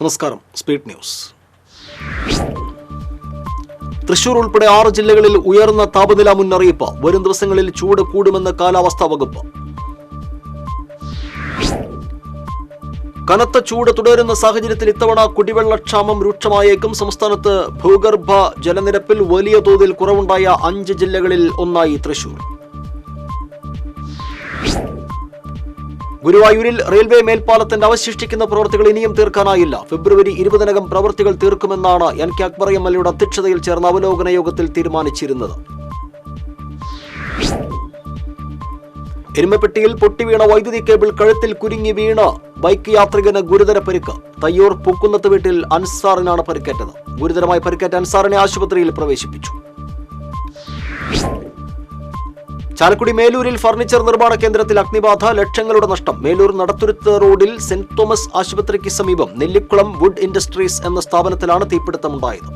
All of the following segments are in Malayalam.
നമസ്കാരം. Speed news. തൃശൂർ ഉൾപ്പെടെ 6 ജില്ലകളിൽ ഉയർന്ന താപനില മുന്നറിയിപ്പ്. വരും ദിവസങ്ങളിൽ ചൂട് കൂടുമെന്ന് കാലാവസ്ഥാ വകുപ്പ്. കനത്ത ചൂട് തുടരുന്ന സാഹചര്യത്തിൽ ഇത്തവണ കുടിവെള്ളക്ഷാമം രൂക്ഷമായേക്കും. സംസ്ഥാനത്ത് ഭൂഗർഭ ജലനിരപ്പിൽ വലിയ തോതിൽ കുറവുണ്ടായ 5 ജില്ലകളിൽ ഒന്നായി തൃശൂർ. ഗുരുവായൂരിൽ റെയിൽവേ മേൽപ്പാലത്തിന്റെ അവശേഷിക്കുന്ന പ്രവൃത്തികൾ ഇനിയും തീർക്കാനായില്ല. ഫെബ്രുവരി 20-നകം പ്രവൃത്തികൾ തീർക്കുമെന്നാണ് NK അക്ബർ MLA അധ്യക്ഷതയിൽ ചേർന്ന അവലോകന യോഗത്തിൽ തീരുമാനിച്ചിരുന്നത്. എരുമപ്പെട്ടിയിൽ പൊട്ടിവീണ വൈദ്യുതി കേബിൾ കഴുത്തിൽ കുരുങ്ങി വീണ് ബൈക്ക് യാത്രികന് ഗുരുതര പരിക്ക്. തയ്യൂർ പൂക്കുന്നത്ത് വീട്ടിൽ അൻസാറിനാണ് പരിക്കേറ്റത്. ഗുരുതരമായി പരിക്കേറ്റ അൻസാറിനെ ആശുപത്രിയിൽ പ്രവേശിപ്പിച്ചു. ചാലക്കുടി മേലൂരിൽ ഫർണിച്ചർ നിർമ്മാണ കേന്ദ്രത്തിൽ അഗ്നിബാധ, ലക്ഷങ്ങളുടെ നഷ്ടം. മേലൂർ നടത്തുരുത്ത് റോഡിൽ സെന്റ് തോമസ് ആശുപത്രിക്ക് സമീപം നെല്ലിക്കുളം വുഡ് ഇൻഡസ്ട്രീസ് എന്ന സ്ഥാപനത്തിലാണ് തീപിടുത്തമുണ്ടായത്.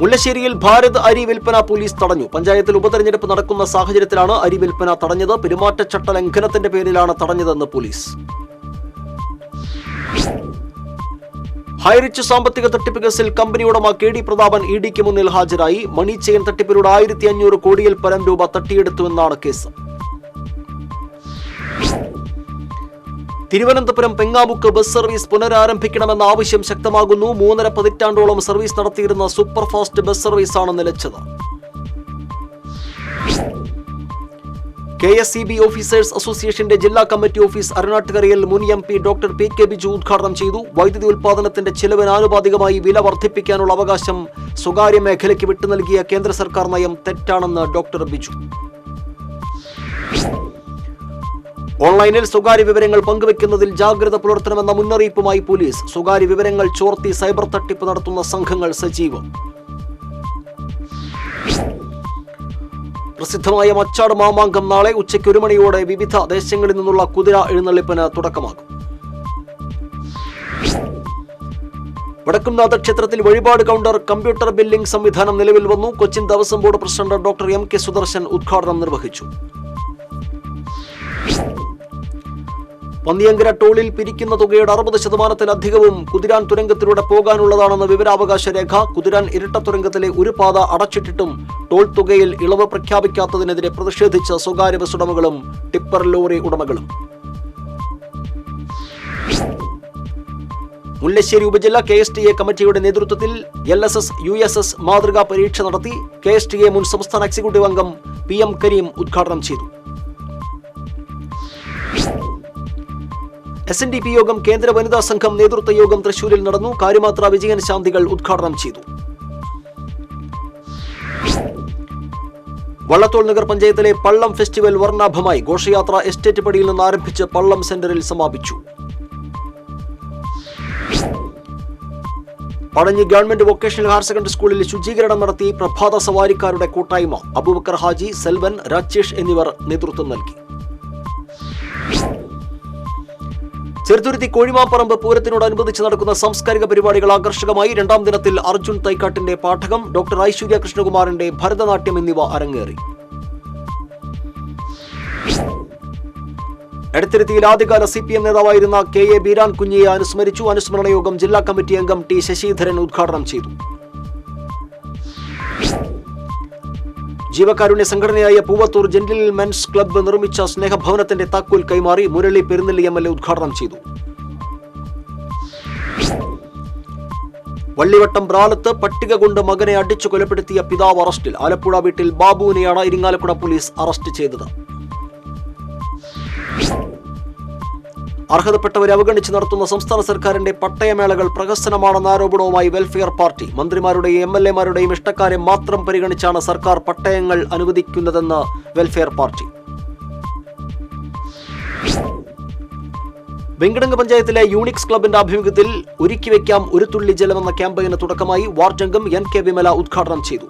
മുല്ലശ്ശേരിയിൽ ഭാരത് അരി വിൽപ്പന പോലീസ് തടഞ്ഞു. പഞ്ചായത്തിൽ ഉപതെരഞ്ഞെടുപ്പ് നടക്കുന്ന സാഹചര്യത്തിലാണ് അരി വിൽപ്പന തടഞ്ഞത്. പെരുമാറ്റച്ചട്ട ലംഘനത്തിന്റെ പേരിലാണ് തടഞ്ഞതെന്ന് പോലീസ്. ഹൈറിച്ച് സാമ്പത്തിക തട്ടിപ്പ് കേസിൽ കമ്പനി ഉടമ KD പ്രതാപൻ EDക്ക് മുന്നിൽ ഹാജരായി. മണി ചെയിൻ തട്ടിപ്പിലൂടെ 1500 കോടിയിൽ പരം രൂപ തട്ടിയെടുത്തുവെന്നാണ് case. Thiruvananthapuram Pengamuck bus service പുനരാരംഭിക്കണമെന്ന ആവശ്യം ശക്തമാകുന്നു. 3.5 പതിറ്റാണ്ടോളം സർവീസ് നടത്തിയിരുന്ന സൂപ്പർഫാസ്റ്റ് ബസ് സർവീസാണ് നിലച്ചത്. KSEB ഓഫീസേഴ്സ് അസോസിയേഷന്റെ ജില്ലാ കമ്മിറ്റി ഓഫീസ് അരുണാട്ടുകരയിൽ മുൻ MP ഡോക്ടർ PK ബിജു ഉദ്ഘാടനം ചെയ്തു. വൈദ്യുതി ഉൽപാദനത്തിന്റെ ചെലവിന് ആനുപാതികമായി വില വർദ്ധിപ്പിക്കാനുള്ള അവകാശം സ്വകാര്യ മേഖലയ്ക്ക് വിട്ടു നൽകിയ കേന്ദ്ര സർക്കാർ നയം തെറ്റാണെന്ന് ഡോക്ടർ ബിജു. ഓൺലൈനിൽ സ്വകാര്യ വിവരങ്ങൾ പങ്കുവെക്കുന്നതിൽ ജാഗ്രത പുലർത്തണമെന്ന മുന്നറിയിപ്പുമായി പോലീസ്. സ്വകാര്യ വിവരങ്ങൾ ചോർത്തി സൈബർ തട്ടിപ്പ് നടത്തുന്ന സംഘങ്ങൾ സജീവം. പ്രസിദ്ധമായ മച്ചാട് മാമാങ്കം നാളെ ഉച്ചയ്ക്ക് 1 മണിയോടെ വിവിധ ദേശങ്ങളിൽ നിന്നുള്ള കുതിര എഴുന്നള്ളിപ്പിന് തുടക്കമാകും. വടക്കുംനാഥ ക്ഷേത്രത്തിൽ വഴിപാട് കൗണ്ടർ കമ്പ്യൂട്ടർ ബില്ലിംഗ് സംവിധാനം നിലവിൽ വന്നു. Cochin Devaswom board president doctor MK Sudarshan ഉദ്ഘാടനം നിർവഹിച്ചു. പന്നിയങ്കര ടോളിൽ പിരിക്കുന്ന തുകയുടെ 60%-ത്തിലധികവും കുതിരാൻ തുരങ്കത്തിലൂടെ പോകാനുള്ളതാണെന്ന് വിവരാവകാശ രേഖ. കുതിരാൻ ഇരട്ട തുരങ്കത്തിലെ ഒരു പാത അടച്ചിട്ടിട്ടും ടോൾ തുകയിൽ ഇളവ് പ്രഖ്യാപിക്കാത്തതിനെതിരെ പ്രതിഷേധിച്ച സ്വകാര്യ ബസ് ഉടമകളും ടിപ്പർ ലോറി ഉടമകളും. മുല്ലശ്ശേരി ഉപജില്ല KSTA കമ്മിറ്റിയുടെ നേതൃത്വത്തിൽ LSS USS മാതൃകാ പരീക്ഷ നടത്തി. KSTA മുൻ സംസ്ഥാന എക്സിക്യൂട്ടീവ് അംഗം PM കരീം ഉദ്ഘാടനം ചെയ്തു. SNDP യോഗം കേന്ദ്ര വനിതാ സംഘം നേതൃത്വ യോഗം തൃശൂരിൽ നടന്നു. കാര്യമാത്ര വിജയൻ ശാന്തികൾ ഉദ്ഘാടനം ചെയ്തു. വള്ളത്തോൾ നഗർ പഞ്ചായത്തിലെ പള്ളം ഫെസ്റ്റിവൽ വർണ്ണാഭമായി. ഘോഷയാത്ര എസ്റ്റേറ്റ് പടിയിൽ നിന്ന് ആരംഭിച്ച് പള്ളം സെന്ററിൽ സമാപിച്ചു. പടഞ്ഞി ഗവൺമെന്റ് വൊക്കേഷണൽ ഹയർ സെക്കൻഡറി സ്കൂളിൽ ശുചീകരണം നടത്തി പ്രഭാത സവാരിക്കാരുടെ കൂട്ടായ്മ. അബൂബക്കർ ഹാജി, സെൽവൻ, രാജേഷ് എന്നിവർ നേതൃത്വം നൽകി. ചെറുതുരുത്തി കോഴിമാപ്പറമ്പ് പൂരത്തിനോടനുബന്ധിച്ച് നടക്കുന്ന സാംസ്കാരിക പരിപാടികൾ ആകർഷകമായി. 2ാം ദിനത്തിൽ അർജുൻ തൈക്കാട്ടിന്റെ പാഠകം, ഡോക്ടർ ഐശ്വര്യ കൃഷ്ണകുമാറിന്റെ ഭരതനാട്യം എന്നിവ അരങ്ങേറി. എടത്തിരുത്തിയിൽ ആദ്യകാല CPM നേതാവായിരുന്ന KA ബീരാൻ കുഞ്ഞിയെ അനുസ്മരിച്ചു. അനുസ്മരണ യോഗം ജില്ലാ കമ്മിറ്റി അംഗം T ശശിധരൻ ഉദ്ഘാടനം ചെയ്തു. ജീവകാരുണ്യ സംഘടനയായ പൂവത്തൂർ ജെന്റിൽ മെൻസ് ക്ലബ്ബ് നിർമ്മിച്ച സ്നേഹഭവനത്തിന്റെ താക്കോൽ കൈമാറി. മുരളി പെരുന്നെല്ലി MLA ഉദ്ഘാടനം ചെയ്തു. വള്ളിവട്ടം ബ്രാലത്ത് പട്ടിക കൊണ്ട് മകനെ അടിച്ചു കൊലപ്പെടുത്തിയ പിതാവ് അറസ്റ്റിൽ. ആലപ്പുഴ വീട്ടിൽ ബാബുവിനെയാണ് ഇരിങ്ങാലക്കുട പോലീസ് അറസ്റ്റ് ചെയ്തത്. അർഹതപ്പെട്ടവരെ അവഗണിച്ച് നടത്തുന്ന സംസ്ഥാന സർക്കാരിന്റെ പട്ടയമേളകൾ പ്രഹസനമാണെന്ന ആരോപണവുമായി വെൽഫെയർ പാർട്ടി. മന്ത്രിമാരുടെയും MLA-മാരുടെയും ഇഷ്ടക്കാരെ മാത്രം പരിഗണിച്ചാണ് സർക്കാർ പട്ടയങ്ങൾ അനുവദിക്കുന്നതെന്ന് വെൽഫെയർ പാർട്ടി. വെങ്കിടങ്ങ് പഞ്ചായത്തിലെ യൂണിക്സ് ക്ലബിന്റെ ആഭിമുഖ്യത്തിൽ ഒരുക്കിവെക്കാം ഒരു തുള്ളി ജലം എന്ന ക്യാമ്പയിന് തുടക്കമായി. വാർഡ് അംഗം NK വിമല ഉദ്ഘാടനം ചെയ്തു.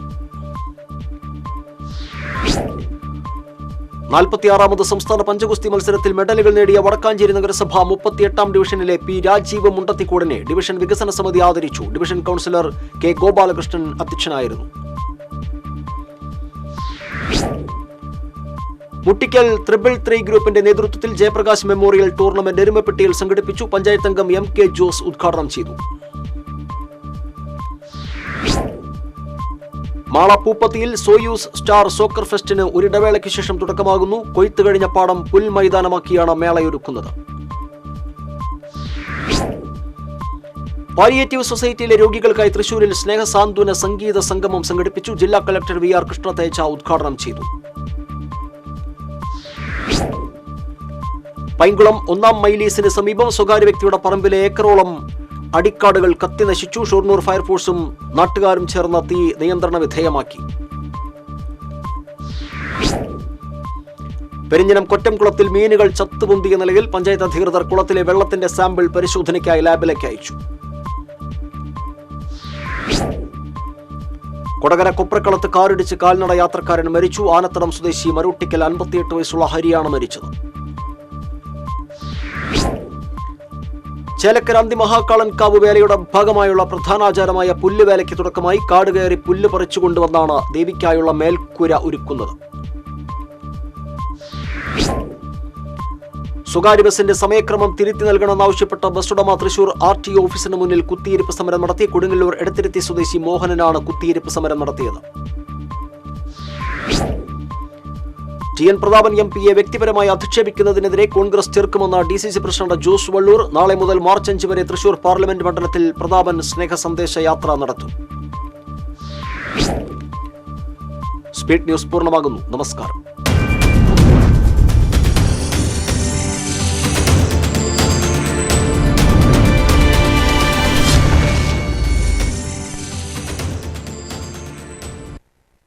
46ാമത് സംസ്ഥാന പഞ്ചഗുസ്തി മത്സരത്തിൽ മെഡലുകൾ നേടിയ വടക്കാഞ്ചേരി നഗരസഭ 38ാം ഡിവിഷനിലെ P രാജീവ് മുണ്ടത്തിക്കോടിനെ ഡിവിഷൻ വികസന സമിതി ആദരിച്ചു. ഡിവിഷൻ കൗൺസിലർ K ഗോപാലകൃഷ്ണൻ അധ്യക്ഷനായിരുന്നു. മുട്ടിക്കൽ 333 ഗ്രൂപ്പിന്റെ നേതൃത്വത്തിൽ ജയപ്രകാശ് മെമ്മോറിയൽ ടൂർണമെന്റ് എരുമപ്പെട്ടിയിൽ സംഘടിപ്പിച്ചു. പഞ്ചായത്ത് അംഗം MK ജോസ് ഉദ്ഘാടനം ചെയ്തു. മാള പൂപ്പത്തിയിൽ സോയൂസ് സ്റ്റാർ സോക്കർ ഫെസ്റ്റിന് ഒരിടവേളയ്ക്ക് ശേഷം തുടക്കമാകുന്നു. കൊയ്ത്ത് കഴിഞ്ഞ പാടം പുൽമൈതാനമാക്കിയാണ് മേളയൊരുക്കുന്നത്. പാലിയേറ്റീവ് സൊസൈറ്റിയിലെ രോഗികൾക്കായി തൃശൂരിൽ സ്നേഹസാന്ത്വന സംഗീത സംഗമം സംഘടിപ്പിച്ചു. ജില്ലാ കളക്ടർ VR കൃഷ്ണതേജ ഉദ്ഘാടനം ചെയ്തു. പൈങ്കുളം 1-ാം മൈലീസിന് സമീപം സ്വകാര്യ വ്യക്തിയുടെ പറമ്പിലെ ഏക്കറോളം അടിക്കാടുകൾ കത്തിനശിച്ചു. ഷൊർണൂർ ഫയർഫോഴ്സും നാട്ടുകാരും ചേർന്ന തീ നിയന്ത്രണ വിധേയമാക്കി. പെരിഞ്ഞനം കൊറ്റംകുളത്തിൽ മീനുകൾ ചത്തുപൊന്തിയ നിലയിൽ. പഞ്ചായത്ത് അധികൃതർ കുളത്തിലെ വെള്ളത്തിന്റെ സാമ്പിൾ പരിശോധനയ്ക്കായി ലാബിലേക്ക് അയച്ചു. കൊടകര കൊപ്രക്കളത്ത് കാറിടിച്ച് കാൽനട യാത്രക്കാരൻ മരിച്ചു. ആനത്തടം സ്വദേശി മരൂട്ടിക്കൽ 58 വയസ്സുള്ള ഹരിയാണ് മരിച്ചത്. ചേലക്കര അന്തിമഹാക്കാളൻകാവ് വേലയുടെ ഭാഗമായുള്ള പ്രധാനാചാരമായ പുല്ലുവേലയ്ക്ക് തുടക്കമായി. കാട് കയറി പുല്ല് പറിച്ചുകൊണ്ടുവന്നാണ് ദേവിക്കായുള്ള മേൽക്കൂര ഒരുക്കുന്നത്. സ്വകാര്യ ബസിന്റെ സമയക്രമം തിരുത്തി നൽകണമെന്നാവശ്യപ്പെട്ട ബസ് ഉടമ തൃശൂർ RTO ഓഫീസിന് മുന്നിൽ കുത്തിയിരിപ്പ് സമരം നടത്തി. കൊടുങ്ങല്ലൂർ എടത്തിരുത്തി സ്വദേശി മോഹനനാണ് കുത്തിയിരിപ്പ് സമരം നടത്തിയത്. TN പ്രതാപൻ MPയെ വ്യക്തിപരമായി അധിക്ഷേപിക്കുന്നതിനെതിരെ കോൺഗ്രസ് ചേർക്കുമെന്ന DCC പ്രസിഡന്റ് ജോസ് വള്ളൂർ. നാളെ മുതൽ മാർച്ച് 5 വരെ തൃശൂർ പാർലമെന്റ് മണ്ഡലത്തിൽ പ്രതാപൻ സ്നേഹ സന്ദേശ യാത്ര നടത്തും. സ്പീഡ് ന്യൂസ് പൂർണ്ണമാകുന്നു. നമസ്കാരം.